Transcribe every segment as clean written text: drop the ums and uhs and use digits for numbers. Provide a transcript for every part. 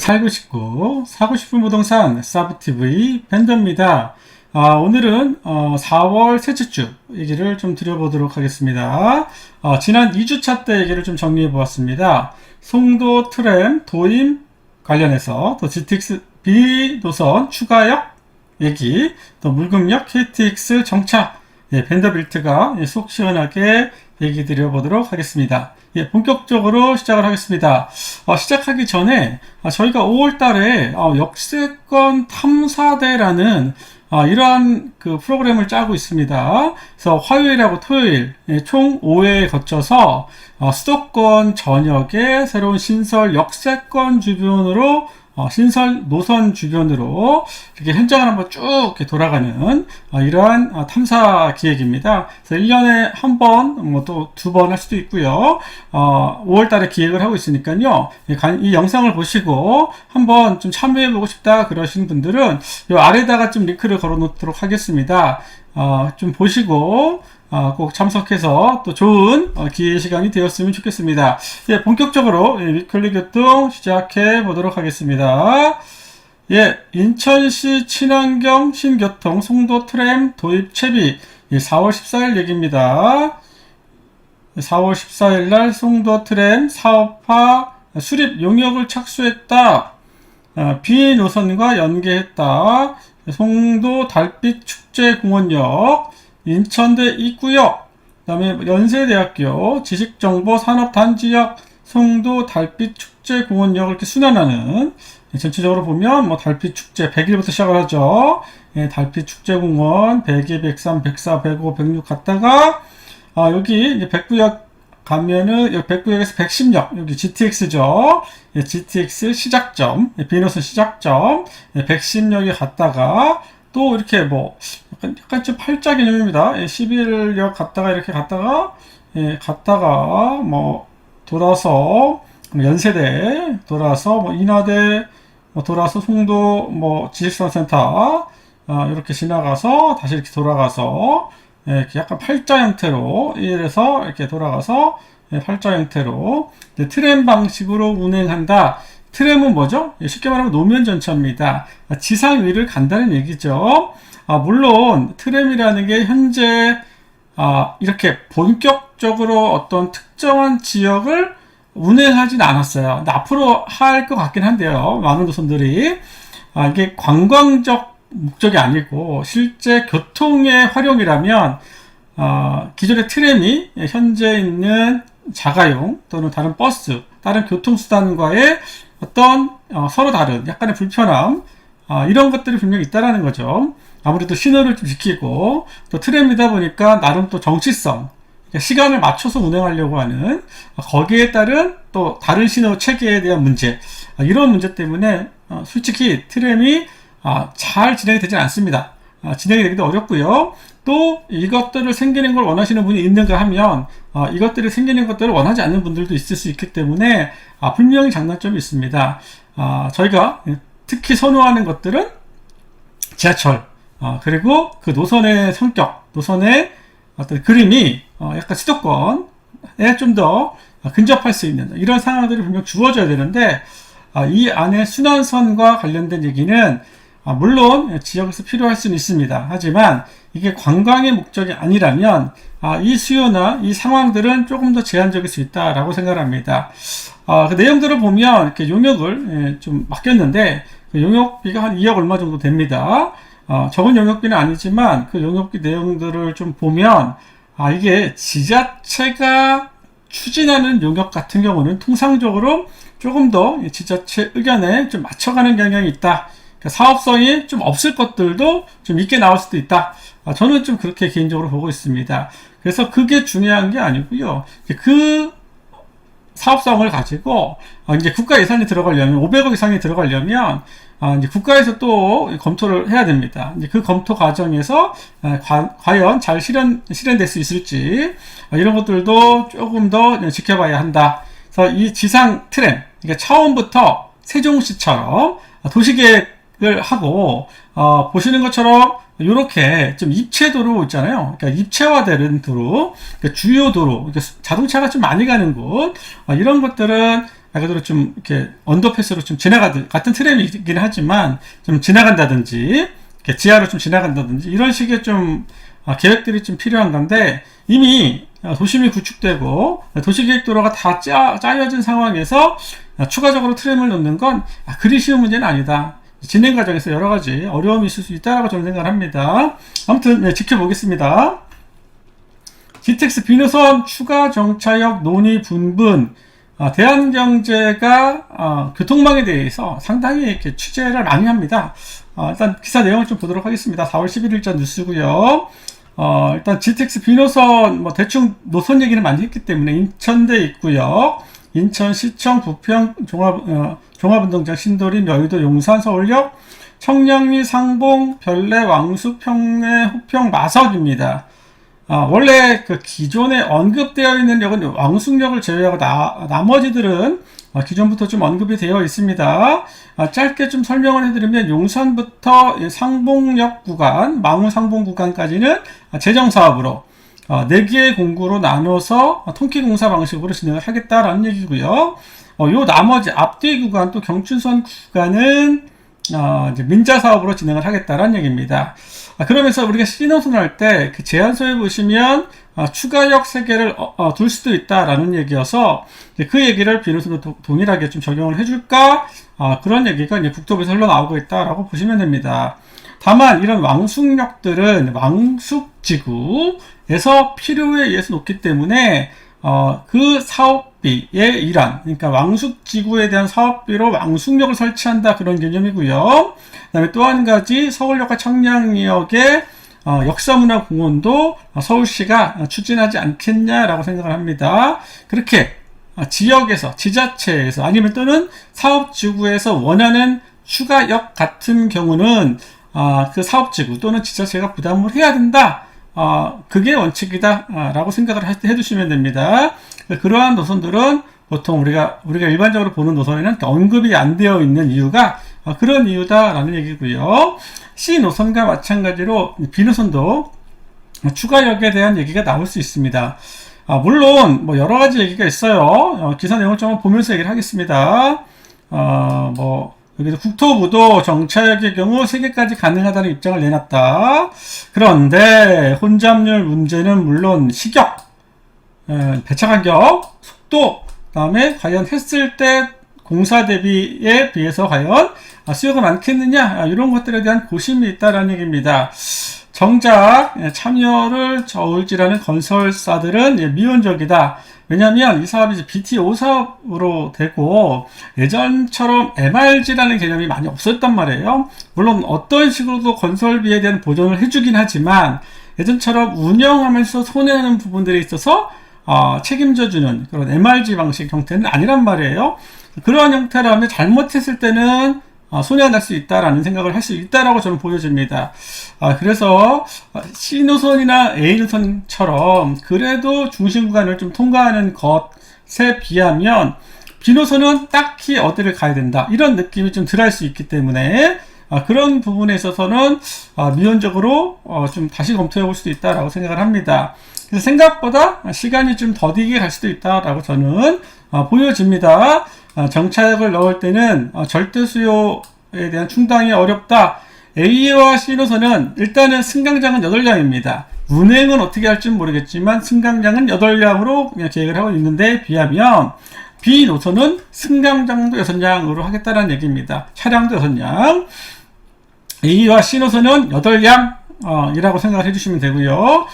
살고 싶고 사고 싶은 부동산 사부TV 팬더입니다. 오늘은 4월 셋째 주 얘기를 좀 드려보도록 하겠습니다. 지난 2주차 때 얘기를 좀 정리해 보았습니다. 송도 트램 도임 관련해서 또 GTX B 노선 추가역 얘기, 또 물금역 KTX 정차, 벤더빌트가 속 시원하게 얘기 드려보도록 하겠습니다. 본격적으로 시작을 하겠습니다. 시작하기 전에 저희가 5월 달에 역세권 탐사대라는 이러한 그 프로그램을 짜고 있습니다. 그래서 화요일하고 토요일 총 5회에 거쳐서 수도권 전역의 새로운 신설 역세권 주변으로 신설 노선 주변으로 이렇게 현장을 한번 쭉 이렇게 돌아가는 이러한 탐사 기획입니다. 그래서 1년에 한 번, 뭐 또 두 번 할 수도 있고요. 5월 달에 기획을 하고 있으니까요. 이 영상을 보시고 한번 좀 참여해 보고 싶다 그러신 분들은 이 아래다가 좀 링크를 걸어 놓도록 하겠습니다. 좀 보시고 꼭 참석해서 또 좋은 기회 시간이 되었으면 좋겠습니다. 본격적으로 위클리 교통 시작해 보도록 하겠습니다. 인천시 친환경 신교통 송도 트램 도입 채비 4월 14일 얘기입니다. 4월 14일 날 송도 트램 사업화 수립 용역을 착수했다. B 노선과 연계했다. 송도 달빛 축제공원역 인천대 입구역, 그 다음에 연세대학교 지식정보산업단지역, 송도 달빛축제공원역을 이렇게 순환하는, 전체적으로 보면 뭐 달빛축제 100일부터 시작을 하죠. 달빛축제공원 102, 103, 104, 105, 106 갔다가 여기 이제 백구역 가면은 여기 백구역에서 110역 여기 GTX죠. GTX 시작점, 비노선 시작점 110역에 갔다가 또 이렇게 뭐 약간 좀 팔자 개념입니다. 11역 갔다가 이렇게 갔다가 뭐 돌아서 연세대 돌아서 뭐 인하대 뭐 돌아서 송도 뭐 지식산센터 이렇게 지나가서 다시 이렇게 돌아가서 이렇게 약간 팔자 형태로 이래서 이렇게 돌아가서 팔자 형태로 트램 방식으로 운행한다. 트램은 뭐죠? 쉽게 말하면 노면 전차입니다. 지상 위를 간다는 얘기죠. 물론 트램이라는 게 현재 이렇게 본격적으로 어떤 특정한 지역을 운행하진 않았어요. 근데 앞으로 할 것 같긴 한데요. 많은 노선들이 이게 관광적 목적이 아니고 실제 교통의 활용이라면 기존의 트램이 현재 있는 자가용 또는 다른 버스, 다른 교통수단과의 어떤 서로 다른 약간의 불편함 이런 것들이 분명히 있다라는 거죠. 아무래도 신호를 좀 지키고 또 트램이다 보니까 나름 또 정치성, 그러니까 시간을 맞춰서 운행하려고 하는 거기에 따른 또 다른 신호 체계에 대한 문제, 이런 문제 때문에 솔직히 트램이 잘 진행이 되지 않습니다. 진행이 되기도 어렵고요. 또 이것들을 생기는 걸 원하시는 분이 있는가 하면 이것들이 생기는 것들을 원하지 않는 분들도 있을 수 있기 때문에 분명히 장단점이 있습니다. 저희가 특히 선호하는 것들은 지하철, 그리고 그 노선의 성격, 노선의 어떤 그림이 약간 수도권에 좀 더 근접할 수 있는 이런 상황들이 분명 주어져야 되는데 이 안에 순환선과 관련된 얘기는 물론 지역에서 필요할 수는 있습니다. 하지만 이게 관광의 목적이 아니라면 이 수요나 이 상황들은 조금 더 제한적일 수 있다라고 생각합니다. 그 내용들을 보면 이렇게 용역을 좀 맡겼는데 그 용역비가 한 2억 얼마 정도 됩니다. 적은 용역비는 아니지만 그 용역비 내용들을 좀 보면 이게 지자체가 추진하는 용역 같은 경우는 통상적으로 조금 더 지자체 의견에 좀 맞춰가는 경향이 있다. 사업성이 좀 없을 것들도 좀 있게 나올 수도 있다. 저는 좀 그렇게 개인적으로 보고 있습니다. 그래서 그게 중요한 게 아니고요. 그 사업성을 가지고 이제 국가 예산이 들어가려면 500억 이상이 들어가려면 이제 국가에서 또 검토를 해야 됩니다. 이제 그 검토 과정에서 과연 잘 실현될 수 있을지 이런 것들도 조금 더 지켜봐야 한다. 그래서 이 지상 트램, 그러니까 차원부터 세종시처럼 도시계획을 하고 보시는 것처럼 이렇게 좀 입체도로 있잖아요. 그러니까 입체화되는 도로, 그러니까 주요 도로, 그러니까 자동차가 좀 많이 가는 곳, 이런 것들은 말 그대로 좀 이렇게 언더패스로 좀 같은 트램이긴 하지만 좀 지나간다든지, 이렇게 지하로 좀 지나간다든지, 이런 식의 좀 계획들이 좀 필요한 건데, 이미 도심이 구축되고 도시계획도로가 다 짜여진 상황에서 추가적으로 트램을 놓는 건 그리 쉬운 문제는 아니다. 진행 과정에서 여러 가지 어려움이 있을 수 있다고 저는 생각을 합니다. 아무튼 네, 지켜보겠습니다. GTX 비노선 추가 정차역 논의 분분. 대한경제가 교통망에 대해서 상당히 이렇게 취재를 많이 합니다. 일단 기사 내용을 좀 보도록 하겠습니다. 4월 11일자 뉴스고요. 일단 GTX 비노선 뭐 대충 노선 얘기는 많이 했기 때문에 인천대 있고요. 인천시청 부평 종합운동장 신도림 여의도 용산 서울역 청량리 상봉 별내 왕숙 평내 호평 마석입니다. 원래 그 기존에 언급되어 있는 역은 왕숙역을 제외하고 나머지들은 기존부터 좀 언급이 되어 있습니다. 짧게 좀 설명을 해드리면 용산부터 상봉역 구간, 망우 상봉 구간까지는 재정사업으로 4개의 공구로 나눠서 통키공사 방식으로 진행을 하겠다라는 얘기고요. 요 나머지 앞뒤 구간 또 경춘선 구간은 이제 민자 사업으로 진행을 하겠다라는 얘기입니다. 그러면서 우리가 신호선 할 때 그 제안서에 보시면 추가역 3개를 둘 수도 있다라는 얘기여서 그 얘기를 비노선도 동일하게 좀 적용을 해줄까? 그런 얘기가 이제 국토부에서 흘러나오고 있다라고 보시면 됩니다. 다만 이런 왕숙역들은 왕숙지구에서 필요에 의해서 놓기 때문에 그 사업비의 일환, 그러니까 왕숙지구에 대한 사업비로 왕숙역을 설치한다, 그런 개념이고요. 그 다음에 또 한 가지 서울역과 청량리역의 역사문화공원도 서울시가 추진하지 않겠냐라고 생각을 합니다. 그렇게 지역에서, 지자체에서 아니면 또는 사업지구에서 원하는 추가역 같은 경우는 그 사업지구 또는 지자체가 부담을 해야 된다. 그게 원칙이다 라고 생각을 해두시면 됩니다. 그러한 노선들은 보통 우리가 일반적으로 보는 노선에는 언급이 안 되어 있는 이유가 그런 이유다라는 얘기고요. C 노선과 마찬가지로 B 노선도 추가역에 대한 얘기가 나올 수 있습니다. 물론 뭐 여러 가지 얘기가 있어요. 기사 내용을 좀 보면서 얘기를 하겠습니다. 여기서 국토부도 정차역의 경우 3개까지 가능하다는 입장을 내놨다. 그런데 혼잡률 문제는 물론 시격, 배차 간격, 속도, 그다음에 과연 했을 때 공사 대비에 비해서 과연 수요가 많겠느냐, 이런 것들에 대한 고심이 있다라는 얘기입니다. 정작 참여를 저울질하는 건설사들은 미온적이다. 왜냐하면 이 사업이 이제 BTO 사업으로 되고 예전처럼 MRG라는 개념이 많이 없었단 말이에요. 물론 어떤 식으로도 건설비에 대한 보전을 해주긴 하지만 예전처럼 운영하면서 손해나는 부분들이 있어서 책임져주는 그런 MRG 방식 형태는 아니란 말이에요. 그러한 형태라면 잘못했을 때는 손해가 날 수 있다라는 생각을 할 수 있다라고 저는 보여집니다. 그래서 C노선이나 A노선처럼 그래도 중심 구간을 좀 통과하는 것에 비하면 B노선은 딱히 어디를 가야 된다, 이런 느낌이 좀 덜할 수 있기 때문에 그런 부분에 있어서는 미온적으로 좀 다시 검토해 볼 수도 있다라고 생각을 합니다. 그래서 생각보다 시간이 좀 더디게 갈 수도 있다라고 저는 보여집니다. 정차역을 넣을 때는 절대 수요에 대한 충당이 어렵다. A와 C노선은 일단은 승강장은 8량입니다. 운행은 어떻게 할지 모르겠지만 승강장은 8량으로 그냥 계획을 하고 있는데 비하면 B노선은 승강장도 6량으로 하겠다는 얘기입니다. 차량도 6량. A와 C노선은 8량 이라고 생각을 해주시면 되고요.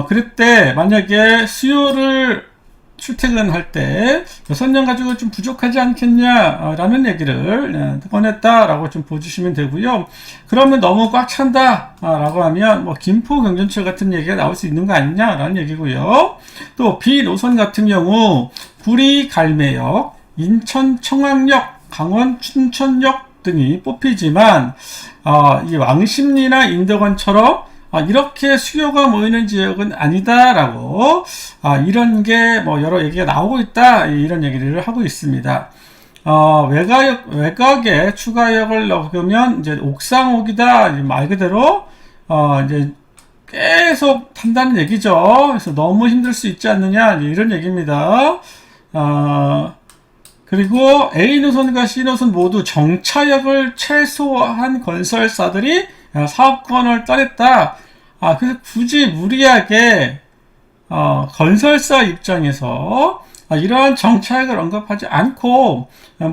그럴 때 만약에 수요를 출퇴근할 때 6년 가지고 좀 부족하지 않겠냐 라는 얘기를 꺼냈다라고 좀 보주시면 되고요. 그러면 너무 꽉 찬다 라고 하면 뭐 김포 경전철 같은 얘기가 나올 수 있는 거 아니냐 라는 얘기고요. 또 B 노선 같은 경우 구리 갈매역, 인천 청왕역, 강원 춘천역 등이 뽑히지만 이 왕십리나 인덕원처럼 이렇게 수요가 모이는 지역은 아니다라고 이런 게 뭐 여러 얘기가 나오고 있다, 이런 얘기를 하고 있습니다. 외곽에 추가역을 넣으면 이제 옥상옥이다, 말 그대로 이제 계속 탄다는 얘기죠. 그래서 너무 힘들 수 있지 않느냐, 이런 얘기입니다. 그리고 A 노선과 C 노선 모두 정차역을 최소화한 건설사들이 사업권을 따냈다. 그래서 굳이 무리하게 건설사 입장에서 이러한 정차역을 언급하지 않고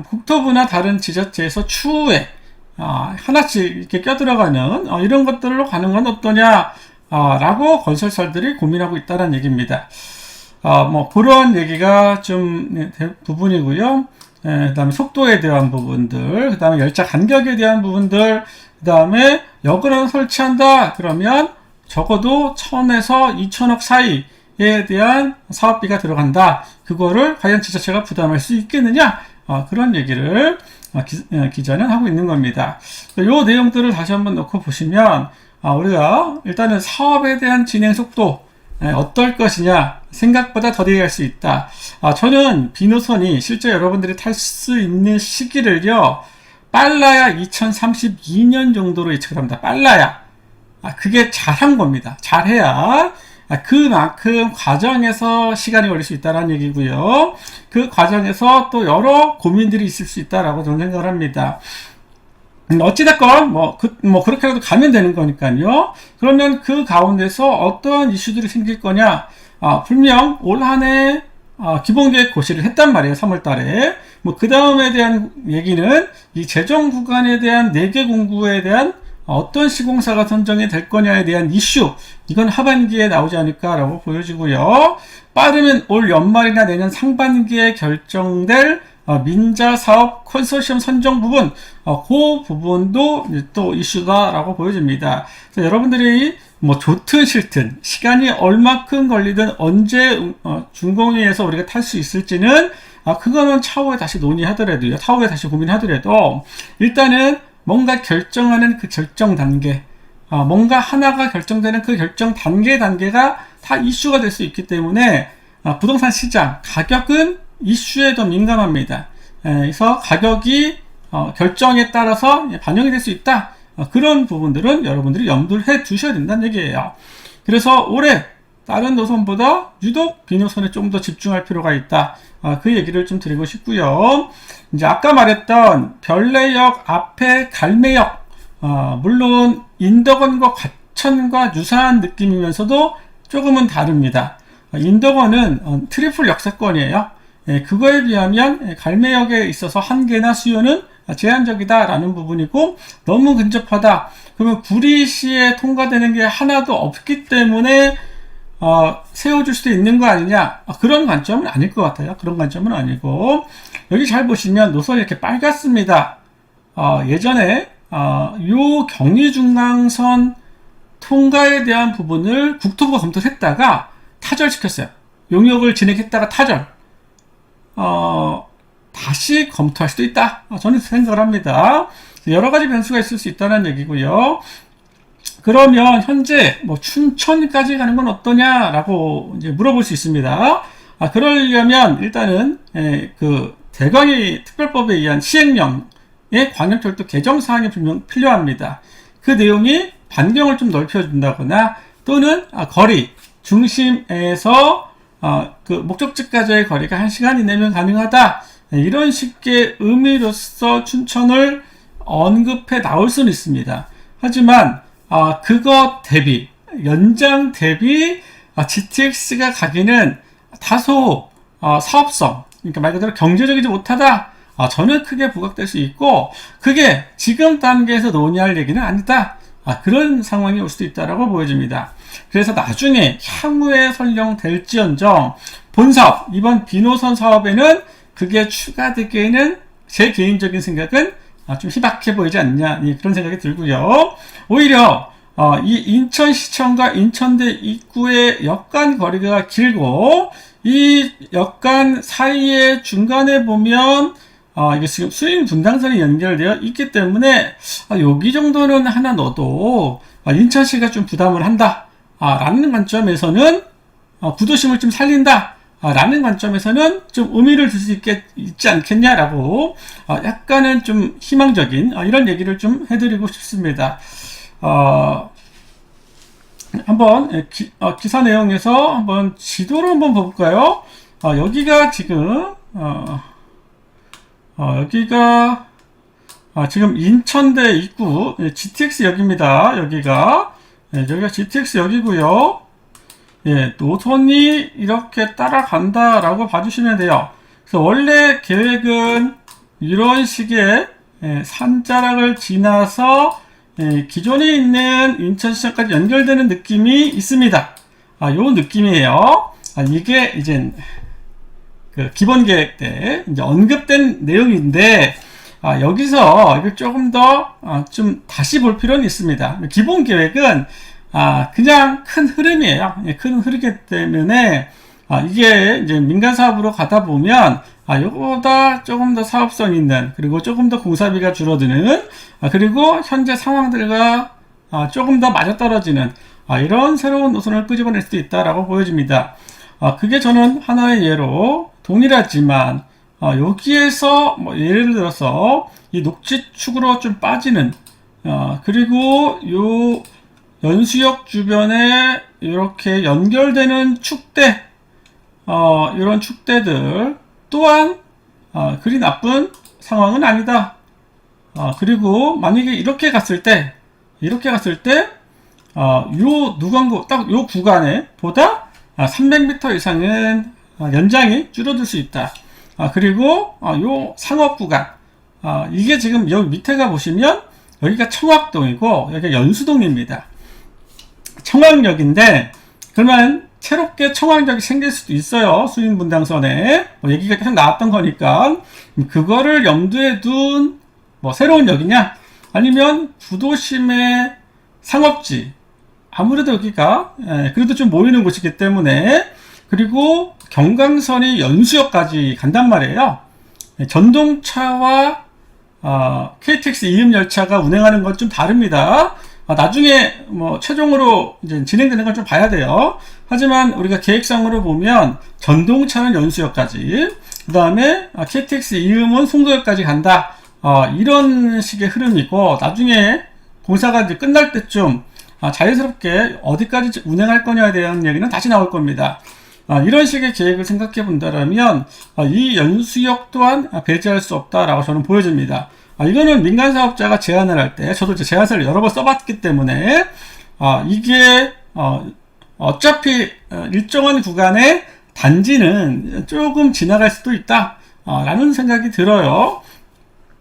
국토부나 다른 지자체에서 추후에 하나씩 이렇게 껴들어가는 이런 것들로 가는 건 어떠냐 라고 건설사들이 고민하고 있다는 얘기입니다. 뭐 그런 얘기가 좀 부분이고요. 그 다음에 속도에 대한 부분들, 그 다음에 열차 간격에 대한 부분들, 그 다음에 역을 하나 설치한다 그러면 적어도 1000에서 2000억 사이에 대한 사업비가 들어간다. 그거를 과연 지자체가 부담할 수 있겠느냐? 그런 얘기를 기자는 하고 있는 겁니다. 이 내용들을 다시 한번 놓고 보시면 우리가 일단은 사업에 대한 진행 속도 어떨 것이냐, 생각보다 더디게 할 수 있다. 저는 비노선이 실제 여러분들이 탈 수 있는 시기를요, 빨라야 2032년 정도로 예측을 합니다. 빨라야. 그게 잘한 겁니다. 잘해야 그만큼 과정에서 시간이 걸릴 수 있다는 얘기고요. 그 과정에서 또 여러 고민들이 있을 수 있다라고 저는 생각을 합니다. 어찌됐건 그렇게라도 가면 되는 거니까요. 그러면 그 가운데서 어떠한 이슈들이 생길 거냐, 분명 올 한해 기본계획 고시를 했단 말이에요. 3월 달에. 그 다음에 대한 얘기는 이 재정 구간에 대한 4개 공구에 대한 어떤 시공사가 선정이 될 거냐에 대한 이슈, 이건 하반기에 나오지 않을까라고 보여지고요. 빠르면 올 연말이나 내년 상반기에 결정될 민자 사업 컨소시엄 선정 부분, 그 부분도 또 이슈다라고 보여집니다. 그래서 여러분들이 좋든 싫든 시간이 얼마큼 걸리든 언제 준공위에서 우리가 탈 수 있을지는 그거는 차후에 다시 논의하더라도요, 차후에 다시 고민하더라도 일단은 뭔가 결정하는 그 결정 단계, 뭔가 하나가 결정되는 그 결정 단계가 다 이슈가 될 수 있기 때문에 부동산 시장 가격은 이슈에 더 민감합니다. 그래서 가격이 결정에 따라서 반영이 될 수 있다. 그런 부분들은 여러분들이 염두를 해 두셔야 된다는 얘기예요. 그래서 올해 다른 노선보다 유독 B노선에 좀 더 집중할 필요가 있다. 그 얘기를 좀 드리고 싶고요. 이제 아까 말했던 별내역 앞에 갈매역, 물론 인덕원과 과천과 유사한 느낌이면서도 조금은 다릅니다. 인덕원은 트리플 역세권이에요. 그거에 비하면 갈매역에 있어서 한계나 수요는 제한적이다라는 부분이고, 너무 근접하다. 그러면 구리시에 통과되는 게 하나도 없기 때문에 세워줄 수도 있는 거 아니냐? 그런 관점은 아닐 것 같아요. 그런 관점은 아니고, 여기 잘 보시면 노선이 이렇게 빨갛습니다. 예전에 요 경의중앙선 통과에 대한 부분을 국토부가 검토를 했다가 타절시켰어요. 용역을 진행했다가 타절. 다시 검토할 수도 있다. 저는 생각을 합니다. 여러 가지 변수가 있을 수 있다는 얘기고요. 그러면 현재 춘천까지 가는 건 어떠냐라고 이제 물어볼 수 있습니다. 그러려면 일단은 그 대광희 특별법에 의한 시행령의 광역철도 개정 사항이 분명 필요합니다. 그 내용이 반경을 좀 넓혀준다거나 또는 거리 중심에서 그 목적지까지의 거리가 1시간 이내면 가능하다. 이런 식의 의미로서 춘천을 언급해 나올 수는 있습니다. 하지만 그것 대비, 연장 대비 GTX가 가기는 다소 사업성, 그러니까 말 그대로 경제적이지 못하다. 저는 크게 부각될 수 있고, 그게 지금 단계에서 논의할 얘기는 아니다. 그런 상황이 올 수도 있다라고 보여집니다. 그래서 나중에 향후에 설령 될지언정 본사업, 이번 비노선 사업에는 그게 추가되기에는 제 개인적인 생각은 좀 희박해 보이지 않냐, 그런 생각이 들고요. 오히려 이 인천시청과 인천대 입구의 역간 거리가 길고, 이 역간 사이의 중간에 보면 이게 지금 수인 분당선이 연결되어 있기 때문에 여기 정도는 하나 넣어도 인천시가 좀 부담을 한다 라는 관점에서는, 구도심을 좀 살린다 라는 관점에서는 좀 의미를 둘 수 있지 않겠냐라고 약간은 좀 희망적인 이런 얘기를 좀 해드리고 싶습니다. 한번 기사 내용에서 한번 지도를 한번 볼까요? 여기가 지금 여기가 지금 인천대 입구 GTX 역입니다. 여기가 GTX 역이고요. 노선이 이렇게 따라간다라고 봐주시면 돼요. 그래서 원래 계획은 이런 식의 산자락을 지나서 기존에 있는 인천시장까지 연결되는 느낌이 있습니다. 요 느낌이에요. 이게 이제 그 기본 계획 때 이제 언급된 내용인데, 여기서 이걸 조금 더 좀 다시 볼 필요는 있습니다. 기본 계획은 그냥 큰 흐름이에요. 큰 흐르기 때문에 이게 이제 민간 사업으로 가다 보면 요거보다 조금 더 사업성 있는, 그리고 조금 더 공사비가 줄어드는, 그리고 현재 상황들과 조금 더 맞아떨어지는 이런 새로운 노선을 끄집어낼 수도 있다라고 보여집니다. 그게 저는 하나의 예로 동일하지만 여기에서 뭐 예를 들어서 이 녹지축으로 좀 빠지는, 그리고 요 연수역 주변에 이렇게 연결되는 축대, 이런 축대들 또한 그리 나쁜 상황은 아니다. 그리고 만약에 이렇게 갔을 때 요 누광구 딱 요 구간에 보다 300m 이상은 연장이 줄어들 수 있다. 그리고 요 상업 구간, 이게 지금 여기 밑에가 보시면 여기가 청학동이고 여기가 연수동입니다. 청학역인데 그러면 새롭게 청학역이 생길 수도 있어요. 수인분당선에 얘기가 계속 나왔던 거니까 그거를 염두에 둔 새로운 역이냐, 아니면 구도심의 상업지, 아무래도 여기가 그래도 좀 모이는 곳이기 때문에, 그리고 경강선이 연수역까지 간단 말이에요. 전동차와 KTX 이음열차가 운행하는 건 좀 다릅니다. 나중에 최종으로 이제 진행되는 건 좀 봐야 돼요. 하지만 우리가 계획상으로 보면 전동차는 연수역까지, 그 다음에 KTX 이음은 송도역까지 간다. 이런 식의 흐름이고, 나중에 공사가 이제 끝날 때쯤 자연스럽게 어디까지 운행할 거냐에 대한 얘기는 다시 나올 겁니다. 이런 식의 계획을 생각해 본다면 이 연수역 또한 배제할 수 없다라고 저는 보여집니다. 이거는 민간 사업자가 제안을 할 때, 저도 이제 제안서를 여러 번 써봤기 때문에 이게 어차피 일정한 구간의 단지는 조금 지나갈 수도 있다 라는 생각이 들어요.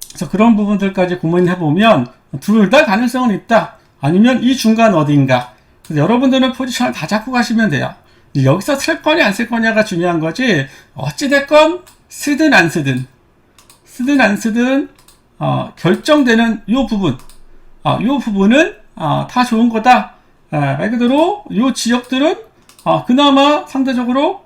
그래서 그런 부분들까지 고민해 보면 둘 다 가능성은 있다, 아니면 이 중간 어딘가. 그래서 여러분들은 포지션을 다 잡고 가시면 돼요. 여기서 쓸 거냐 안 쓸 거냐가 중요한 거지, 어찌됐건 쓰든 안 쓰든 결정되는 요 부분, 요 부분은 다 좋은 거다. 말 그대로 요 지역들은 그나마 상대적으로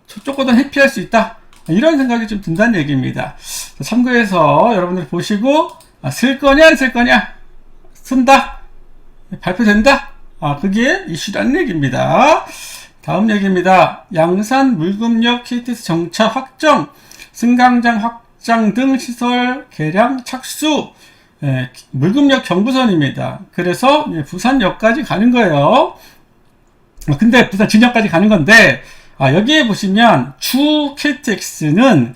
저쪽보다 회피할 수 있다, 이런 생각이 좀 든다는 얘기입니다. 참고해서 여러분들 보시고 쓸 거냐 안 쓸 거냐, 쓴다, 발표된다, 그게 이슈라는 얘기입니다. 다음 얘기입니다. 양산 물금역 KTX 정차 확정, 승강장 확장 등 시설 개량 착수. 물금역 경부선입니다. 그래서 부산역까지 가는 거예요. 근데 부산 진역까지 가는 건데, 여기에 보시면 주 KTX는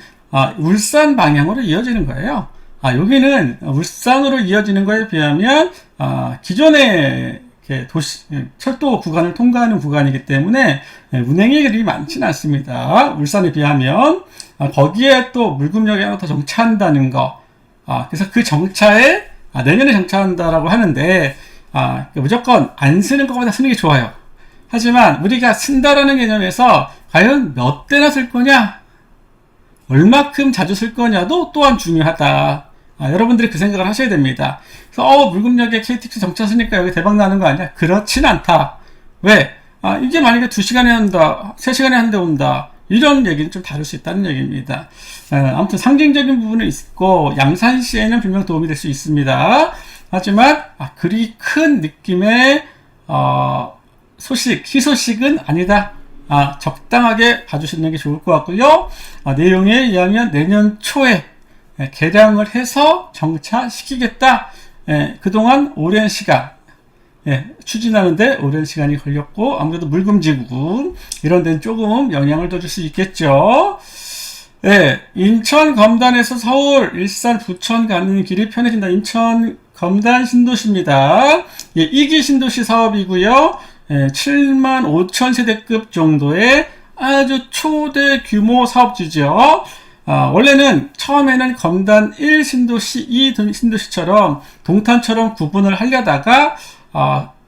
울산 방향으로 이어지는 거예요. 여기는 울산으로 이어지는 거에 비하면 기존의 철도 구간을 통과하는 구간이기 때문에 운행이 그리 많지는 않습니다. 울산에 비하면. 거기에 또 물금역에 하나 더 정차한다는 거, 그래서 그 정차에 내년에 정차한다라고 하는데, 무조건 안 쓰는 것보다 쓰는 게 좋아요. 하지만 우리가 쓴다라는 개념에서 과연 몇 대나 쓸 거냐, 얼마큼 자주 쓸 거냐도 또한 중요하다. 여러분들이 그 생각을 하셔야 됩니다. 그래서 물금역에 KTX 정차 쓰니까 여기 대박 나는 거 아니야? 그렇진 않다. 왜? 이게 만약에 2시간에 한다, 3시간에 한 대 온다, 이런 얘기는 좀 다를 수 있다는 얘기입니다. 아무튼 상징적인 부분은 있고 양산시에는 분명 도움이 될 수 있습니다. 하지만 그리 큰 느낌의 희소식은 아니다. 적당하게 봐주시는 게 좋을 것 같고요. 내용에 의하면 내년 초에 개량을 해서 정차시키겠다. 그동안 오랜 시간 추진하는데 오랜 시간이 걸렸고, 아무래도 물금지구 이런 데는 조금 영향을 더 줄 수 있겠죠. 예, 인천 검단에서 서울, 일산, 부천 가는 길이 편해진다. 인천 검단 신도시입니다. 예, 2기 신도시 사업이고요. 예, 7만 5천 세대급 정도의 아주 초대 규모 사업지죠. 원래는 처음에는 검단 1 신도시, 2 신도시처럼 동탄처럼 구분을 하려다가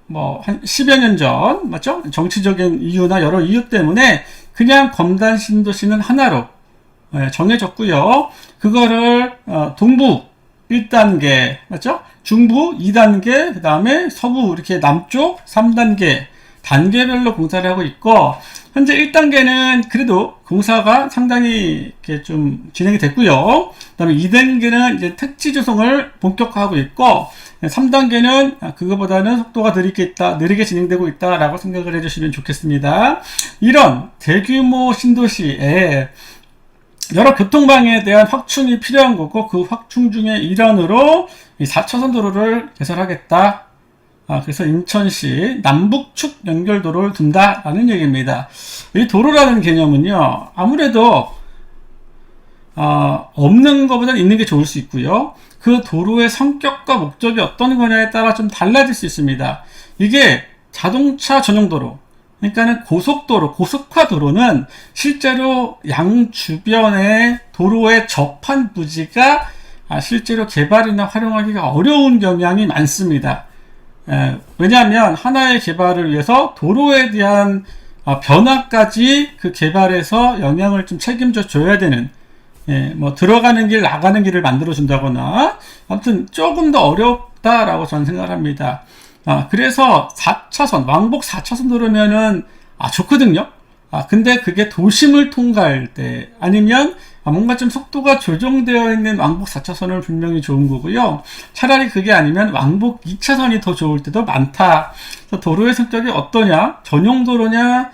뭐 한 10여 년 전, 맞죠? 정치적인 이유나 여러 이유 때문에 그냥 검단 신도시는 하나로 정해졌고요. 그거를 동부 1단계, 맞죠? 중부 2단계, 그 다음에 서부 이렇게 남쪽 3단계 단계별로 공사를 하고 있고, 현재 1단계는 그래도 공사가 상당히 이렇게 좀 진행이 됐고요. 그 다음에 2단계는 이제 택지 조성을 본격화하고 있고, 3단계는 그거보다는 속도가 느리게 진행되고 있다라고 생각을 해주시면 좋겠습니다. 이런 대규모 신도시에 여러 교통방에 대한 확충이 필요한 거고, 그 확충 중의 일환으로 이 4차선 도로를 개설하겠다. 그래서 인천시 남북축 연결도로를 둔다라는 얘기입니다. 이 도로라는 개념은요, 아무래도 없는 것보다는 있는 게 좋을 수 있고요. 그 도로의 성격과 목적이 어떤 거냐에 따라 좀 달라질 수 있습니다. 이게 자동차 전용 도로, 그러니까는 고속도로, 고속화도로는 실제로 양 주변의 도로의 접한 부지가 실제로 개발이나 활용하기가 어려운 경향이 많습니다. 왜냐하면 하나의 개발을 위해서 도로에 대한 변화까지 그 개발에서 영향을 좀 책임져 줘야 되는, 뭐 들어가는 길 나가는 길을 만들어 준다거나 아무튼 조금 더 어렵다라고 저는 생각을 합니다. 그래서 4차선 왕복 4차선 도로면은 좋거든요. 근데 그게 도심을 통과할 때 아니면 뭔가 좀 속도가 조정되어 있는 왕복 4차선은 분명히 좋은 거고요. 차라리 그게 아니면 왕복 2차선이 더 좋을 때도 많다. 그래서 도로의 성격이 어떠냐, 전용 도로냐,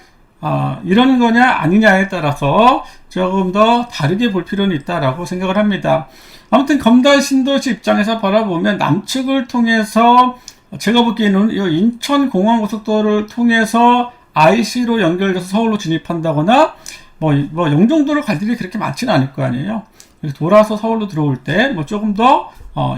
이런 거냐 아니냐에 따라서 조금 더 다르게 볼 필요는 있다라고 생각을 합니다. 아무튼 검단 신도시 입장에서 바라보면 남측을 통해서 제가 보기에는 이 인천공항고속도로를 통해서 IC로 연결돼서 서울로 진입한다거나 뭐 영종도로 갈 일이 그렇게 많지는 않을 거 아니에요. 돌아서 서울로 들어올 때 뭐 조금 더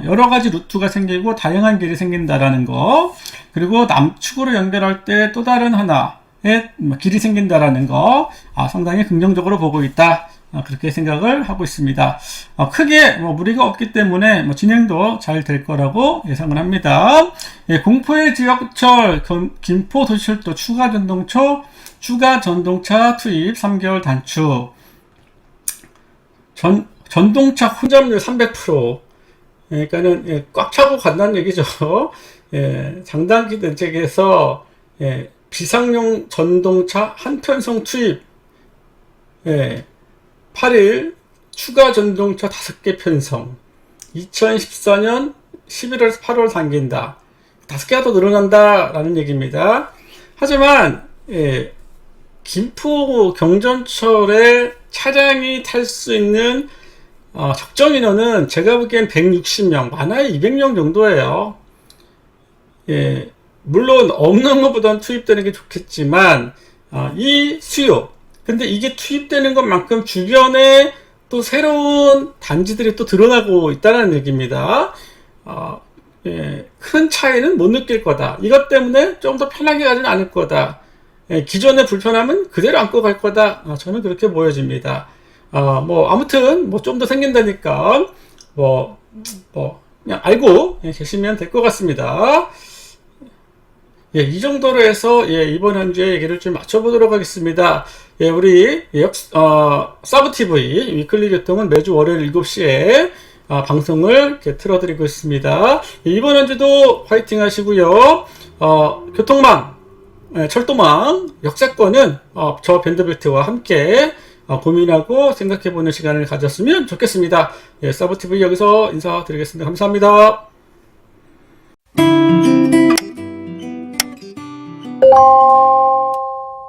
여러 가지 루트가 생기고 다양한 길이 생긴다라는 거, 그리고 남측으로 연결할 때 또 다른 하나의 길이 생긴다라는 거, 상당히 긍정적으로 보고 있다. 그렇게 생각을 하고 있습니다. 크게 무리가 없기 때문에 진행도 잘 될 거라고 예상을 합니다. 공포의 지역철 김포도시철도 추가 전동차 투입 3개월 단축, 전동차 혼잡률 300%, 그러니까는 꽉 차고 간다는 얘기죠. 장단기 대책에서 비상용 전동차 한편성 투입, 8일 추가 전동차 5개 편성, 2014년 11월에서 8월 당긴다. 5개가 더 늘어난다라는 얘기입니다. 하지만 김포 경전철에 차량이 탈 수 있는 적정 인원은 제가 보기엔 160명, 많아야 200명 정도예요. 물론 없는 것보다는 투입되는 게 좋겠지만 이 수요, 근데 이게 투입되는 것만큼 주변에 또 새로운 단지들이 또 드러나고 있다는 얘기입니다. 큰 차이는 못 느낄 거다. 이것 때문에 좀 더 편하게 가지는 않을 거다. 기존의 불편함은 그대로 안고 갈 거다. 저는 그렇게 보여집니다. 아무튼 좀 더 생긴다니까 그냥 알고 계시면 될 것 같습니다. 이 정도로 해서 이번 한 주의 얘기를 좀 맞춰보도록 하겠습니다. 우리 서브TV 위클리 교통은 매주 월요일 7시에 방송을 이렇게 틀어드리고 있습니다. 이번 한 주도 화이팅 하시고요. 교통망, 철도망, 역사권은 저 밴드벨트와 함께 고민하고 생각해보는 시간을 가졌으면 좋겠습니다. 서브TV 여기서 인사드리겠습니다. 감사합니다.